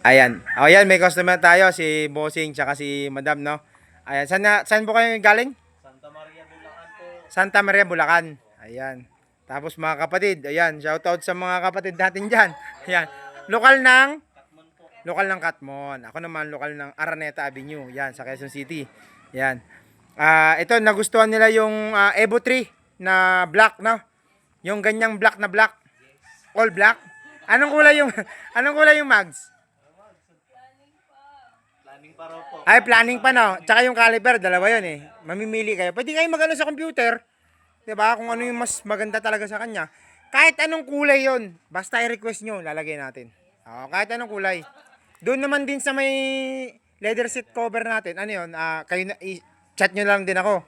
Ayan. O, ayan, may customer tayo, si Bossing, tsaka si Madam, no? Ayan, saan po kayo galing? Santa Maria, Bulacan po. Santa Maria, Bulacan. Ayan. Tapos mga kapatid, ayan, shoutout sa mga kapatid natin dyan. Ayan. Lokal ng? Katmon po. Lokal ng Katmon. Ako naman, lokal ng Araneta Avenue. Yan, sa Quezon City. Yan. Ito, nagustuhan nila yung Evo 3 na black, no? Yung ganyang black na black. All black. Anong kulay yung, anong kulay yung mags? Planning pa raw po. Ay, planning pa, no? Tsaka yung caliper, dalawa yun eh. Mamimili kayo. Pwede kayo magano sa computer. 'Di ba? Kung ano yung mas maganda talaga sa kanya. Kahit anong kulay yon, basta i-request nyo, lalagay natin. Kahit anong kulay. Doon naman din sa may leather seat cover natin. Ano yun? Kayo na, chat nyo lang din ako.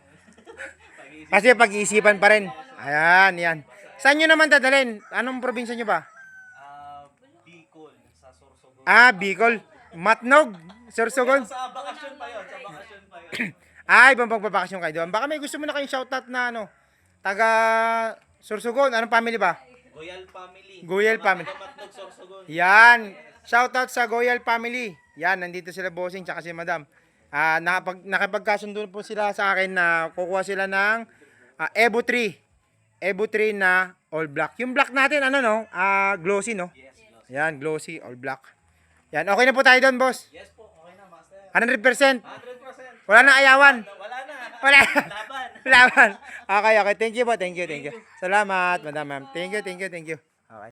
Kasi pag-iisipan pa rin. Ayan, yan. Saan nyo naman dadalhin? Anong probinsya nyo ba? Bicol, sa Sorsogon. Bicol. Matnog. Sorsogon. Sa bakasyon pa yun, sa bakasyon pa yun. Ay, ibang pagbabakasyon kayo doon. Baka may gusto mo na kayong shoutout na ano, taga Sorsogon. Anong family ba? Goyal family. Goyal family. Matnog, Sorsogon. Yan. Shoutout sa Goyal family. Yan, nandito sila Bossing tsaka si Madam. Nakipagkasundo po sila sa akin na kukuha sila ng Evo 3. Evo 3 na all black. Yung black natin, ano no? Glossy, no? Yes, boss. Yan, glossy, all black. Yan, okay na po tayo doon, boss. Yes po, okay na, master. 100%. 100%. Wala na ayawan. Wala na. Wala. Laban. Laban. Okay, okay. Thank you po. Thank you. Salamat, Madam, ma'am. Thank you. Okay.